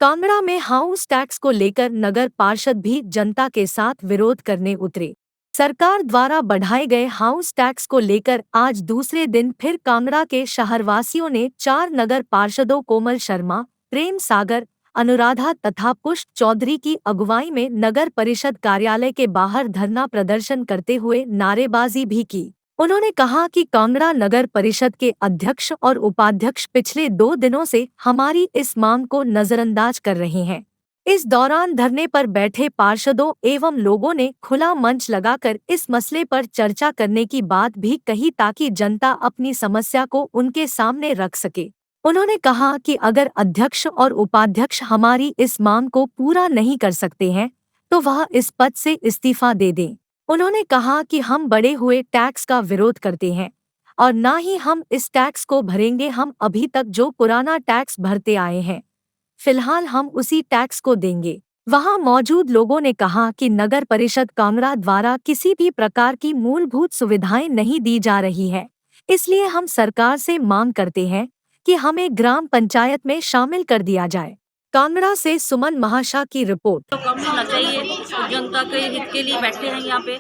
कांगड़ा में house tax को लेकर नगर पार्षद भी जनता के साथ विरोध करने उतरे। सरकार द्वारा बढ़ाए गए हाउस टैक्स को लेकर आज दूसरे दिन फिर कांगड़ा के शहरवासियों ने 4 नगर पार्षदों कोमल शर्मा, प्रेम सागर, अनुराधा तथा पुष्प चौधरी की अगुवाई में नगर परिषद कार्यालय के बाहर धरना प्रदर्शन करते हुए नारेबाजी भी की। उन्होंने कहा कि कांगड़ा नगर परिषद के अध्यक्ष और उपाध्यक्ष पिछले 2 दिनों से हमारी इस मांग को नजरअंदाज कर रहे हैं। इस दौरान धरने पर बैठे पार्षदों एवं लोगों ने खुला मंच लगाकर इस मसले पर चर्चा करने की बात भी कही ताकि जनता अपनी समस्या को उनके सामने रख सके। उन्होंने कहा कि अगर अध्यक्ष और उपाध्यक्ष हमारी इस मांग को पूरा नहीं कर सकते हैं तो वह इस पद से इस्तीफा दे दें। उन्होंने कहा कि हम बढ़े हुए टैक्स का विरोध करते हैं और ना ही हम इस टैक्स को भरेंगे। हम अभी तक जो पुराना टैक्स भरते आए हैं, फिलहाल हम उसी टैक्स को देंगे। वहां मौजूद लोगों ने कहा कि नगर परिषद कांगड़ा द्वारा किसी भी प्रकार की मूलभूत सुविधाएं नहीं दी जा रही है, इसलिए हम सरकार से मांग करते हैं कि हमें ग्राम पंचायत में शामिल कर दिया जाए। कांगड़ा से सुमन महाशा की रिपोर्ट। तो कम होना चाहिए, जनता के हित के लिए बैठे हैं यहाँ पे।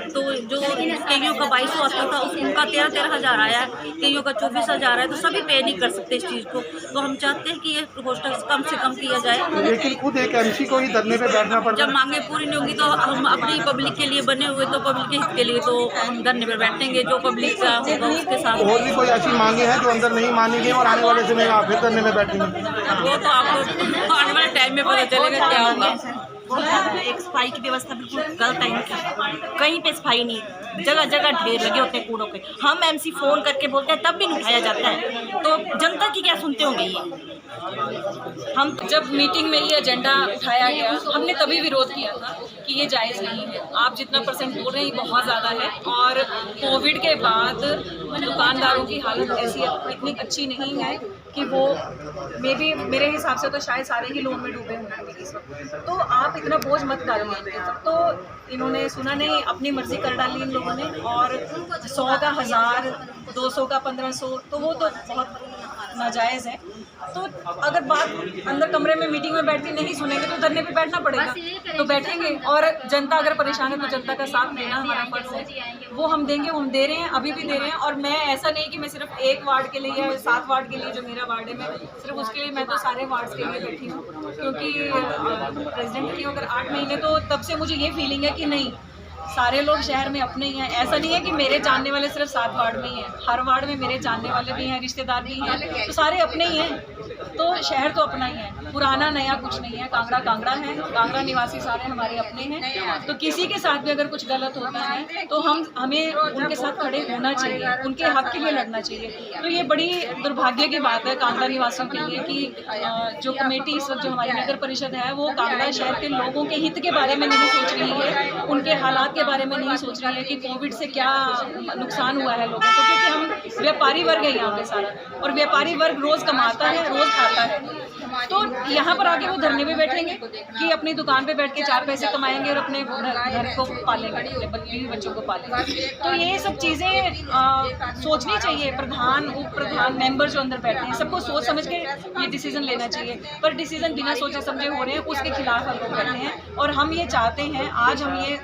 तो जो कईयों का 2200 आता था उनका 13-13 हज़ार आया है, कईयों का 24,000 है, तो सभी पे नहीं कर सकते इस चीज़ को। तो हम चाहते हैं कि ये प्रकोष्ठ कम से कम किया जाए। लेकिन खुद एक एमसी को ही धरने पे बैठना पड़ता है। जब मांगे पूरी नहीं होंगी तो हम अपनी पब्लिक के लिए बने हुए, तो पब्लिक के हित के लिए तो हम धरने पर बैठेंगे, जो पब्लिक का होगा उसके साथ। और भी कोई ऐसी मांगे हैं जो अंदर नहीं मानी गई और आने वाले समय आप फिर धरने में बैठेंगे? वो तो आपको आने वाले टाइम में पता चलेगा क्या होगा। एक सफाई की व्यवस्था बिल्कुल गलत है इनकी, कहीं पे सफाई नहीं, जगह जगह ढेर लगे होते हैं कूड़ों के। हम एमसी फोन करके बोलते हैं तब भी नहीं उठाया जाता है, तो जनता की क्या सुनते होंगे ये। हम जब मीटिंग में ये एजेंडा उठाया गया हमने तभी विरोध किया था कि ये जायज़ नहीं है। आप जितना परसेंट बोल रहे हैं ये बहुत ज़्यादा है, और कोविड के बाद दुकानदारों की हालत ऐसी इतनी अच्छी नहीं है कि वो मेरे हिसाब से तो शायद सारे ही लोन में डूबे होंगे इस वक्त। तो आप इतना बोझ मत डालिए इनके ऊपर। तो इन्होंने सुना नहीं, अपनी मर्जी कर डाली इन लोगों ने, और 100 का 1000, 200 का 1500, तो वो तो बहुत नाजायज़ है। तो अगर बात अंदर कमरे में मीटिंग में बैठ के नहीं सुनेंगे तो धरने पे बैठना पड़ेगा, तो बैठेंगे। और जनता अगर परेशान है तो जनता का साथ देना हमारा फर्ज है, वो हम देंगे, हम दे रहे हैं, अभी भी दे रहे हैं। और मैं ऐसा नहीं कि मैं सिर्फ एक वार्ड के लिए या 7 वार्ड के लिए, जो मेरा वार्ड है, मैं सिर्फ उसके लिए, मैं तो सारे वार्ड्स के लिए बैठी हूँ। क्योंकि प्रेसिडेंट की अगर 8 महीने, तो तब से मुझे ये फीलिंग है कि नहीं, सारे लोग शहर में अपने ही हैं। ऐसा नहीं है कि मेरे जानने वाले सिर्फ 7 वार्ड में ही हैं, हर वार्ड में मेरे जानने वाले भी हैं, रिश्तेदार भी हैं, तो सारे अपने ही हैं। तो शहर तो अपना ही है, पुराना नया कुछ नहीं है। कांगड़ा कांगड़ा है, कांगड़ा निवासी सारे हमारे अपने हैं। तो किसी के साथ भी अगर कुछ गलत होता है तो हमें उनके साथ खड़े होना चाहिए, उनके हक के लिए लड़ना चाहिए। तो ये बड़ी दुर्भाग्य की बात है कांगड़ा निवासियों के लिए कि जो कमेटी इस वक्त, जो हमारी नगर परिषद है, वो कांगड़ा शहर के लोगों के हित के बारे में नहीं सोच रही है, उनके हालात के बारे में नहीं सोच रही है कि कोविड से क्या नुकसान हुआ है लोगों को। क्योंकि हम व्यापारी वर्ग है यहाँ पे सारा, और व्यापारी वर्ग रोज कमाता है, रोज खाता है। तो यहाँ पर आके वो धरने में बैठेंगे कि अपनी दुकान पे बैठ के 4 पैसे कमाएंगे और अपने घर को पालेंगे, अपने बच्चों को पालेंगे। तो ये सब चीज़ें सोचनी चाहिए। प्रधान, उप प्रधान, मेंबर जो अंदर बैठे हैं, सबको सोच समझ के ये डिसीजन लेना चाहिए। पर डिसीजन बिना सोचे समझे हो रहे हैं, उसके खिलाफ हम लोग बैठे हैं। और हम ये चाहते हैं, आज हम ये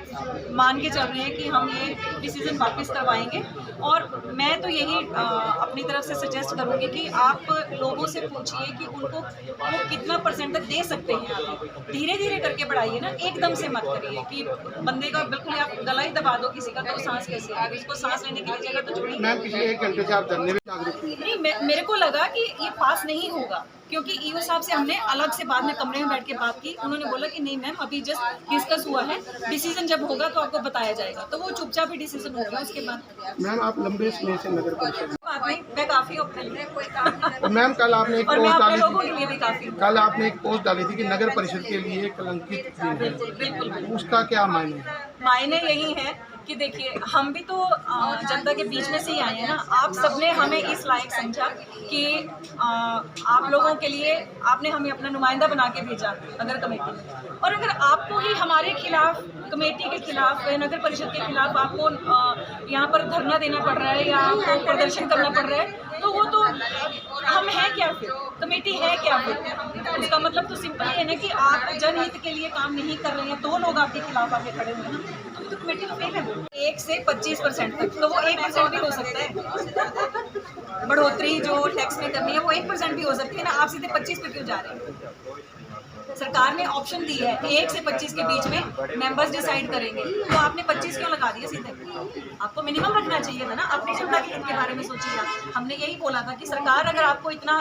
मान के चल रहे हैं कि हम ये डिसीजन वापस करवाएंगे। और मैं तो यही अपनी तरफ से सजेस्ट करूँगी कि आप लोगों से पूछिए कि उनको वो कितना परसेंट तक दे सकते हैं। आप धीरे धीरे करके बढ़ाइए ना, एकदम से मत करिए कि बंदे का बिल्कुल आप गला ही दबा दो किसी का, तो सांस कैसे आएगी? उसको सांस लेने के लिए जगह तो छोड़िए। मैम, पिछले 1 घंटे से आप धरने में नहीं, मेरे को लगा कि ये पास नहीं होगा, क्योंकि ईओ साहब से हमने अलग से बाद में कमरे में बैठ के बात की। उन्होंने बोला कि नहीं मैम, अभी जस्ट डिस्कस हुआ है, डिसीजन जब होगा तो आपको बताया जाएगा। तो वो चुपचाप ही डिसीजन हो गया उसके बाद। मैम, आप लंबे समय से नगर परिषद, बात नहीं, मैं काफी हूँ अपने लिए, कोई काम नहीं। मैम कल आपने एक और मैं पोस्ट अपने डाली लोगों के थी, लिए भी काफी हूँ। कल आपने एक पोस्ट डाली थी कि नगर परिषद के लिए कलंकित दिन है, बिल्कुल। उसका क्या मायने? मायने यही है कि देखिए, हम भी तो जनता के बीच में से ही आए हैं ना। आप सबने हमें इस लायक समझा कि आप लोगों के लिए आपने हमें अपना नुमाइंदा बना के भेजा नगर कमेटी में। और अगर आपको ही हमारे खिलाफ, कमेटी के खिलाफ, नगर परिषद के खिलाफ आपको यहाँ पर धरना देना पड़ रहा है या आपको प्रदर्शन करना पड़ रहा है, तो वो तो हम हैं क्या फिर? कमेटी है क्या फिर? उसका मतलब तो सिंपल है ना कि आप जनहित के लिए काम नहीं कर रहे हैं, 2 लोग आपके खिलाफ आके खड़े हुए हैं ना, तो कमेटी तो फेल है। 1 से 25% तक, तो वो 1% भी हो सकता है। बढ़ोतरी जो टैक्स में करनी है वो 1% भी हो सकती है ना, आप सीधे 25 पे क्यों जा रहे हैं? सरकार ने ऑप्शन दी है 1 से 25 के बीच में मेंबर्स डिसाइड करेंगे, तो आपने 25 क्यों लगा दिया सीधे? आपको मिनिमम रखना चाहिए था ना, अपनी जनता के हित के बारे में सोचिए आप। हमने यही बोला था कि सरकार अगर आपको इतना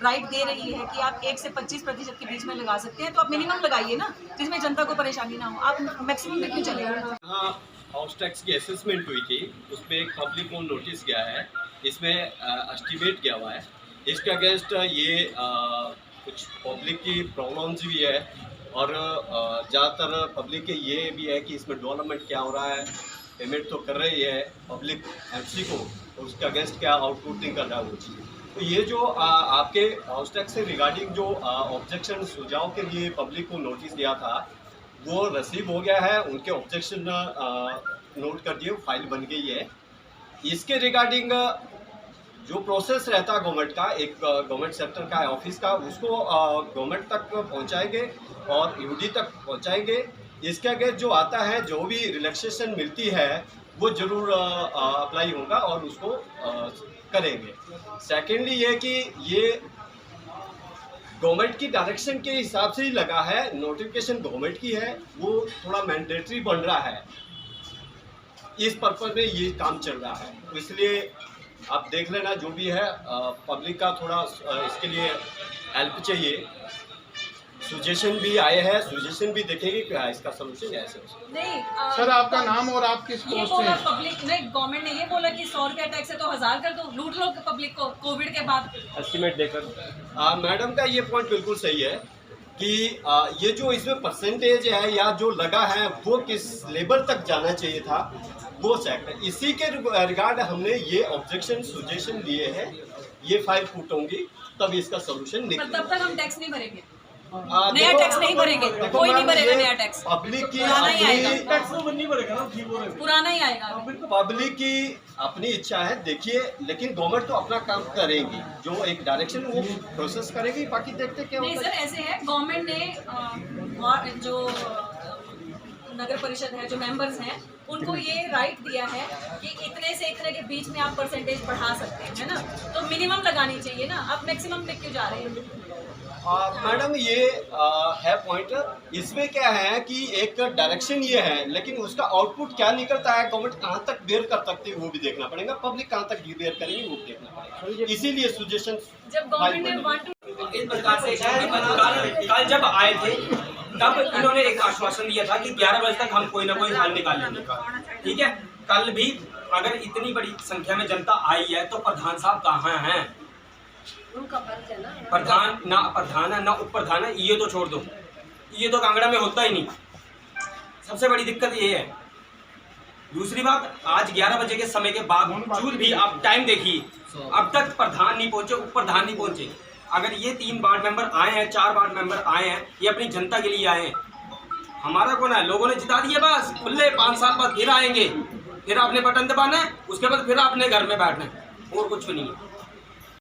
राइट दे रही है कि आप 1 से 25% के बीच में लगा सकते हैं, तो आप मिनिमम लगाइए ना, जिसमें जनता को परेशानी ना हो। आप मैक्सिमम में क्यों चले गए? हाँ, हाउस टैक्स की असेसमेंट हुई थी, उसमें एक पब्लिक को नोटिस गया है, इसमें एस्टिमेट किया हुआ है। इसके अगेंस्ट ये कुछ पब्लिक की प्रॉब्लम्स भी है और ज़्यादातर पब्लिक के ये भी है कि इसमें डेवलपमेंट क्या हो रहा है, पेमेंट तो कर रही है पब्लिक एमसी को, तो उसके अगेंस्ट क्या आउटपुटिंग कर रहा है वो चीज़। तो ये जो आपके हाउस टैक्स से रिगार्डिंग जो ऑब्जेक्शन सुझाव के लिए पब्लिक को नोटिस दिया था, वो रिसीव हो गया है, उनके ऑब्जेक्शन नोट कर दिए, फाइल बन गई है। इसके रिगार्डिंग जो प्रोसेस रहता है गवर्नमेंट का, एक गवर्नमेंट सेक्टर का ऑफिस का, उसको गवर्नमेंट तक पहुंचाएंगे और यूडी तक पहुंचाएंगे। इसके आगे जो आता है, जो भी रिलैक्सेशन मिलती है, वो ज़रूर अप्लाई होगा और उसको करेंगे। सेकेंडली ये कि ये गवर्नमेंट की डायरेक्शन के हिसाब से ही लगा है, नोटिफिकेशन गवर्नमेंट की है, वो थोड़ा मैंडेटरी बन रहा है, इस पर्पज में ये काम चल रहा है। तो इसलिए आप देख लेना, जो भी है पब्लिक का थोड़ा इसके लिए हेल्प चाहिए। सुजेशन भी आए हैं, सुजेशन भी देखेंगे क्या है इसका सोल्यूशन ऐसे। नहीं सर, आपका नाम और आप किस ये पोस्ट बोला से? पब्लिक ने, गवर्नमेंट ने ये बोला कि 100 रुपया टैक्स है तो 1000 कर दो, लूट लो पब्लिक को कोविड के बाद। एस्टिमेट देकर मैडम का ये पॉइंट बिल्कुल सही है कि ये जो इसमें परसेंटेज है या जो लगा है, वो किस लेवल तक जाना चाहिए था, वो सेक्ट है। इसी के रिगार्ड हमने ये ऑब्जेक्शन सुजेशन दिए हैं, ये फाइल पुट होंगी, तब इसका सोल्यूशन पर निकलेगा। तब तक हम टैक्स नहीं भरेंगे, नया टैक्स नहीं भरेंगे, कोई नहीं भरेगा नया टैक्स, पब्लिक की पुराना ही आएगा, अपनी पुराना ही आएगा। पब्लिक की अपनी इच्छा है, देखिए, लेकिन गवर्नमेंट तो अपना काम करेगी, जो एक डायरेक्शन वो प्रोसेस करेगी, बाकी देखते क्या नहीं होता सर, है। ऐसे है गवर्नमेंट ने जो नगर परिषद है, जो मेंबर्स हैं, उनको ये राइट दिया है कि इतने से इतने के बीच में आप परसेंटेज बढ़ा सकते हैं, है ना, तो मिनिमम लगानी चाहिए ना, आप मैक्सिमम पे क्यों जा रहे हैं? मैडम ये है पॉइंट, इसमें क्या है कि एक डायरेक्शन ये है, लेकिन उसका आउटपुट क्या निकलता है, गवर्नमेंट कहाँ तक बेयर कर सकती है वो भी देखना पड़ेगा, पब्लिक कहाँ तक बेयर करेगी वो भी देखना पड़ेगा। इसीलिए सुजेशन जब गवर्नमेंट ने वांट इस प्रकार से कल जब आए थे तब इन्होंने एक आश्वासन दिया था कि 11 बजे तक हम कोई ना कोई हल निकाल लेंगे। ठीक है, कल भी अगर इतनी बड़ी संख्या में जनता आई है तो प्रधान साहब कहाँ हैं? प्रधान है ना उप प्रधान है, ये तो छोड़ दो, ये तो कांगड़ा में होता ही नहीं। सबसे बड़ी दिक्कत ये है। दूसरी बात, आज 11 बजे के समय के बावजूद भी आप टाइम देखिए, अब तक प्रधान नहीं पहुंचे, उप प्रधान नहीं पहुंचे। अगर ये 3 वार्ड मेंबर आए हैं, 4 वार्ड मेंबर आए हैं, ये अपनी जनता के लिए आए हैं। हमारा कौन है? लोगों ने जिता दिया, बस खुले 5 साल बाद फिर आएंगे, फिर आपने बटन दबाना है, उसके बाद फिर आपने घर में बैठना है, और कुछ भी नहीं है।